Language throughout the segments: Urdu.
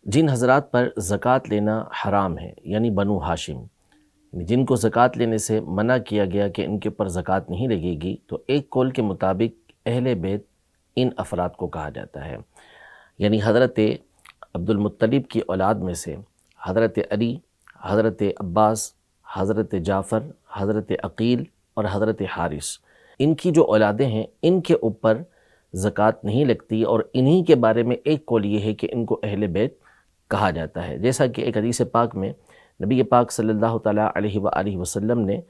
جن حضرات پر زکوٰۃ لینا حرام ہے، یعنی بنو ہاشم، جن کو زکوٰۃ لینے سے منع کیا گیا کہ ان کے اوپر زکوٰۃ نہیں لگے گی، تو ایک قول کے مطابق اہل بیت ان افراد کو کہا جاتا ہے۔ یعنی حضرت عبد المطلب کی اولاد میں سے حضرت علی، حضرت عباس، حضرت جعفر، حضرت عقیل اور حضرت حارث، ان کی جو اولادیں ہیں ان کے اوپر زکوٰۃ نہیں لگتی، اور انہی کے بارے میں ایک قول یہ ہے کہ ان کو اہل بیت کہا جاتا ہے۔ جیسا کہ ایک حدیث پاک میں نبی پاک صلی اللہ تعالیٰ علیہ وآلہ وسلم نے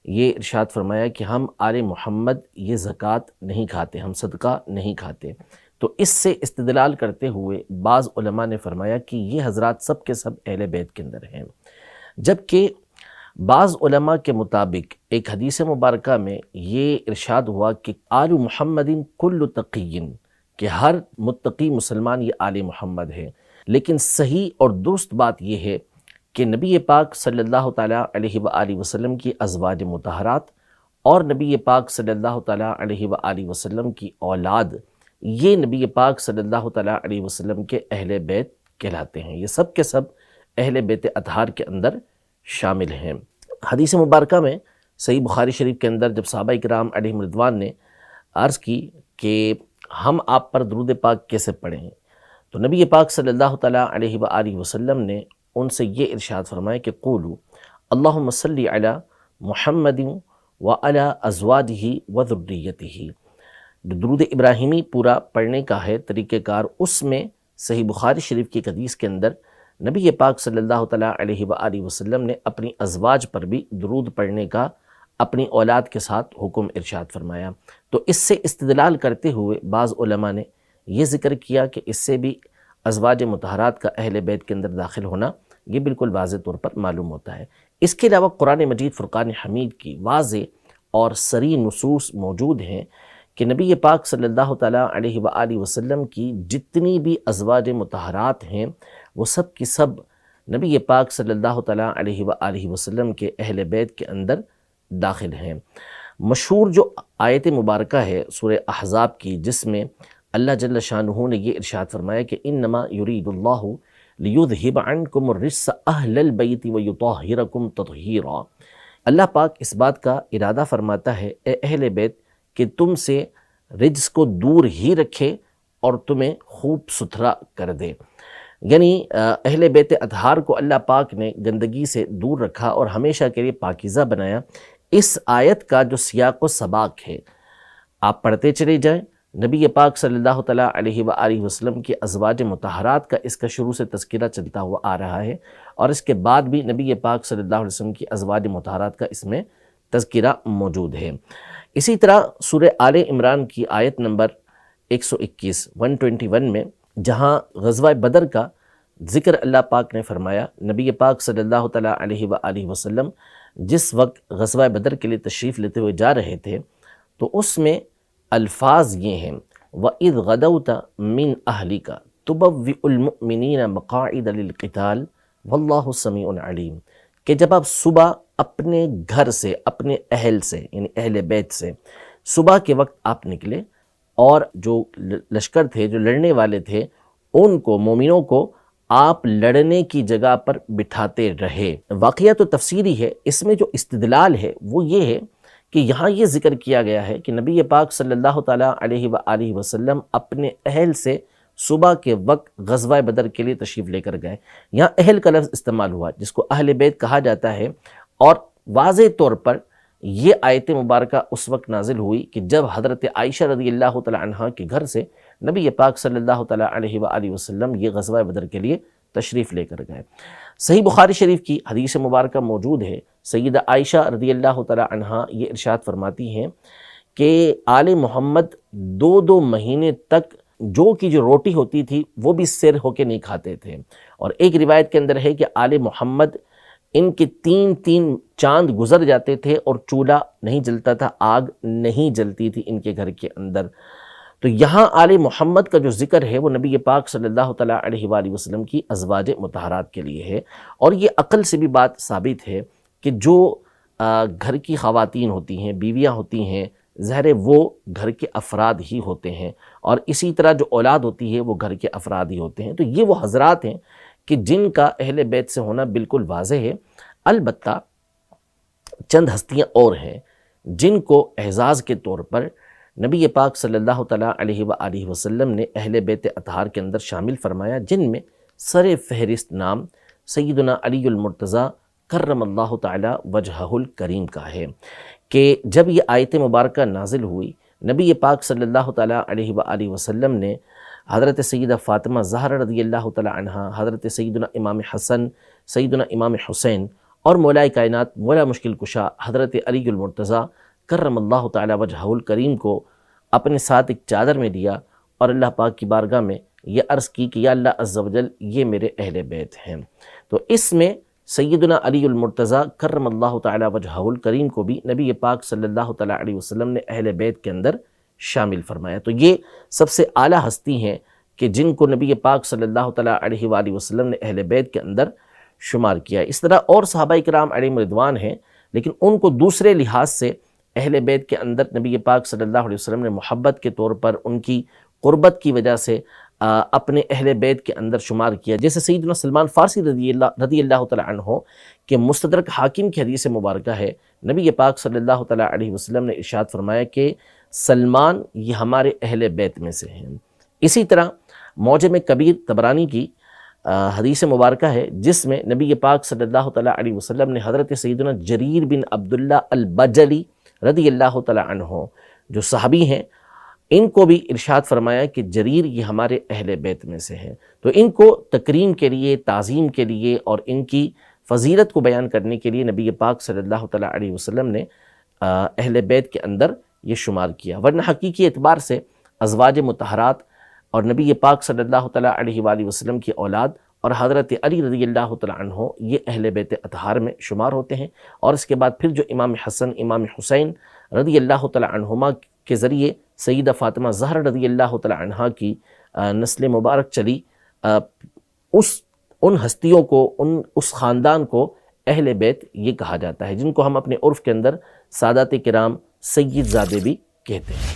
یہ ارشاد فرمایا کہ ہم آل محمد یہ زکوٰۃ نہیں کھاتے، ہم صدقہ نہیں کھاتے۔ تو اس سے استدلال کرتے ہوئے بعض علماء نے فرمایا کہ یہ حضرات سب کے سب اہل بیت کے اندر ہیں، جبکہ بعض علماء کے مطابق ایک حدیث مبارکہ میں یہ ارشاد ہوا کہ آل محمد کل تقی، کہ ہر متقی مسلمان یہ آل محمد ہے۔ لیکن صحیح اور درست بات یہ ہے کہ نبی پاک صلی اللہ تعالیٰ علیہ وآلہ وسلم کی ازواج مطہرات اور نبی پاک صلی اللہ تعالیٰ علیہ وآلہ وسلم کی اولاد، یہ نبی پاک صلی اللہ تعالیٰ علیہ وسلم کے اہل بیت کہلاتے ہیں، یہ سب کے سب اہل بیت اطہار کے اندر شامل ہیں۔ حدیث مبارکہ میں صحیح بخاری شریف کے اندر جب صحابہ کرام علیہم رضوان نے عرض کی کہ ہم آپ پر درود پاک کیسے پڑھیں، تو نبی پاک صلی اللہ تعالیٰ علیہ وآلہ وسلم نے ان سے یہ ارشاد فرمایا کہ قولوا اللہم صلی علی محمد وعلی ازواجہ وذریتہ۔ جو درود ابراہیمی پورا پڑھنے کا ہے طریقہ کار، اس میں صحیح بخاری شریف کی ایک حدیث کے اندر نبی پاک صلی اللہ تعالیٰ علیہ وآلہ وسلم نے اپنی ازواج پر بھی درود پڑھنے کا اپنی اولاد کے ساتھ حکم ارشاد فرمایا۔ تو اس سے استدلال کرتے ہوئے بعض علماء نے یہ ذکر کیا کہ اس سے بھی ازواج مطہرات کا اہل بیت کے اندر داخل ہونا یہ بالکل واضح طور پر معلوم ہوتا ہے۔ اس کے علاوہ قرآن مجید فرقان حمید کی واضح اور صریح نصوص موجود ہیں کہ نبی پاک صلی اللہ تعالیٰ علیہ وآلہ وسلم کی جتنی بھی ازواج مطہرات ہیں وہ سب کی سب نبی پاک صلی اللہ تعالیٰ علیہ وآلہ وسلم کے اہل بیت کے اندر داخل ہیں۔ مشہور جو آیت مبارکہ ہے سورہ احزاب کی، جس میں اللہ جل شانہ نے یہ ارشاد فرمایا کہ انما یرید اللہ لیذہب عنکم الرجس اہل البیت ویطہرکم تطہیرا۔ اللہ پاک اس بات کا ارادہ فرماتا ہے اے اہل بیت کہ تم سے رجس کو دور ہی رکھے اور تمہیں خوب ستھرا کر دے۔ یعنی اہل بیت اطہار کو اللہ پاک نے گندگی سے دور رکھا اور ہمیشہ کے لیے پاکیزہ بنایا۔ اس آیت کا جو سیاق و سباق ہے آپ پڑھتے چلے جائیں، نبی پاک صلی اللہ تعالیٰ علیہ وآلہ وسلم کی ازواج مطہرات کا اس کا شروع سے تذکرہ چلتا ہوا آ رہا ہے، اور اس کے بعد بھی نبی پاک صلی اللہ علیہ وسلم کی ازواج مطہرات کا اس میں تذکرہ موجود ہے۔ اسی طرح سورہ آل عمران کی آیت نمبر 121 میں جہاں غزوہ بدر کا ذکر اللہ پاک نے فرمایا، نبی پاک صلی اللہ تعالیٰ علیہ وآلہ وسلم جس وقت غزوہ بدر کے لیے تشریف لیتے ہوئے جا رہے تھے تو اس میں الفاظ یہ ہیں وَإِذْ غَدَوْتَ مِنْ أَهْلِكَ تُبَوِّئُ الْمُؤْمِنِينَ مَقَاعِدَ لِلْقِتَالِ وَاللَّهُ سَمِيعٌ عَلِيمٌ، کہ جب آپ صبح اپنے گھر سے، اپنے اہل سے یعنی اہل بیت سے صبح کے وقت آپ نکلے اور جو لشکر تھے، جو لڑنے والے تھے، ان کو، مومنوں کو آپ لڑنے کی جگہ پر بٹھاتے رہے۔ واقعہ تو تفسیری ہے، اس میں جو استدلال ہے وہ یہ ہے کہ یہاں یہ ذکر کیا گیا ہے کہ نبی پاک صلی اللہ تعالیٰ علیہ وآلہ وسلم اپنے اہل سے صبح کے وقت غزوہ بدر کے لیے تشریف لے کر گئے۔ یہاں اہل کا لفظ استعمال ہوا جس کو اہل بیت کہا جاتا ہے، اور واضح طور پر یہ آیت مبارکہ اس وقت نازل ہوئی کہ جب حضرت عائشہ رضی اللہ تعالیٰ عنہا کے گھر سے نبی پاک صلی اللہ تعالیٰ علیہ وآلہ وسلم یہ غزوہ بدر کے لیے تشریف لے کر گئے۔ صحیح بخاری شریف کی حدیث مبارکہ موجود ہے، سیدہ عائشہ رضی اللہ تعالیٰ عنہا یہ ارشاد فرماتی ہیں کہ آل محمد 2 مہینے تک جو کی جو روٹی ہوتی تھی وہ بھی سر ہو کے نہیں کھاتے تھے، اور ایک روایت کے اندر ہے کہ آل محمد ان کے 3 چاند گزر جاتے تھے اور چولہا نہیں جلتا تھا، آگ نہیں جلتی تھی ان کے گھر کے اندر۔ تو یہاں آل محمد کا جو ذکر ہے وہ نبی پاک صلی اللہ تعالیٰ علیہ وآلہ وسلم کی ازواج مطہرات کے لیے ہے، اور یہ عقل سے بھی بات ثابت ہے کہ جو گھر کی خواتین ہوتی ہیں، بیویاں ہوتی ہیں، ظاہر ہے وہ گھر کے افراد ہی ہوتے ہیں، اور اسی طرح جو اولاد ہوتی ہے وہ گھر کے افراد ہی ہوتے ہیں۔ تو یہ وہ حضرات ہیں کہ جن کا اہل بیت سے ہونا بالکل واضح ہے۔ البتہ چند ہستیاں اور ہیں جن کو اعزاز کے طور پر نبی پاک صلی اللہ تعالیٰ علیہ وآلہ وسلم نے اہل بیت اطہار کے اندر شامل فرمایا، جن میں سر فہرست نام سیدنا علی المرتضیٰ کرم اللہ تعالیٰ وجہہ الکریم کا ہے کہ جب یہ آیت مبارکہ نازل ہوئی، نبی پاک صلی اللہ تعالیٰ علیہ وآلہ وسلم نے حضرت سیدہ فاطمہ زہرا رضی اللہ تعالیٰ عنہا، حضرت سیدنا امام حسن، سیدنا امام حسین اور مولا کائنات مولا مشکل کشا حضرت علی المرتضیٰ کرم اللہ تعالیٰ وجہہ الکریم کو اپنے ساتھ ایک چادر میں دیا اور اللہ پاک کی بارگاہ میں یہ عرض کی کہ یا اللہ عز و جل یہ میرے اہل بیت ہیں۔ تو اس میں سیدنا علی المرتضیٰ کرم اللہ تعالیٰ وجہہ الکریم کو بھی نبی پاک صلی اللہ تعالیٰ علیہ وسلم نے اہل بیت کے اندر شامل فرمایا۔ تو یہ سب سے اعلیٰ ہستی ہیں کہ جن کو نبی پاک صلی اللہ تعالیٰ علیہ وآلہ وسلم نے اہل بیت کے اندر شمار کیا۔ اس طرح اور صحابہ کرام علیہم رضوان ہیں، لیکن ان کو دوسرے لحاظ سے اہل بیت کے اندر نبی پاک صلی اللہ علیہ وسلم نے محبت کے طور پر ان کی قربت کی وجہ سے اپنے اہل بیت کے اندر شمار کیا، جیسے سیدنا سلمان فارسی رضی اللہ تعالیٰ عنہ کہ مستدرک حاکم کی حدیث مبارکہ ہے، نبی پاک صلی اللہ تعالیٰ علیہ وسلم نے ارشاد فرمایا کہ سلمان یہ ہمارے اہل بیت میں سے ہیں۔ اسی طرح معجم کبیر طبرانی کی حدیث مبارکہ ہے جس میں نبی پاک صلی اللہ تعالیٰ علیہ وسلم نے حضرت سیدنا جریر بن عبداللہ البجلی رضی اللہ تعالیٰ عنہ جو صحابی ہیں، ان کو بھی ارشاد فرمایا کہ جریر یہ ہمارے اہل بیت میں سے ہیں۔ تو ان کو تکریم کے لیے، تعظیم کے لیے اور ان کی فضیلت کو بیان کرنے کے لیے نبی پاک صلی اللہ تعالیٰ علیہ وسلم نے اہل بیت کے اندر یہ شمار کیا، ورنہ حقیقی اعتبار سے ازواج مطہرات اور نبی پاک صلی اللہ تعالیٰ علیہ وآلہ وسلم کی اولاد اور حضرت علی رضی اللہ تعالیٰ عنہ یہ اہل بیت اطہار میں شمار ہوتے ہیں، اور اس کے بعد پھر جو امام حسن، امام حسین رضی اللہ تعالیٰ عنہما کے ذریعے سیدہ فاطمہ زہرا رضی اللہ تعالیٰ عنہا کی نسل مبارک چلی، ان ہستیوں کو، اس خاندان کو اہل بیت یہ کہا جاتا ہے، جن کو ہم اپنے عرف کے اندر سادات کرام سید زادے بھی کہتے ہیں۔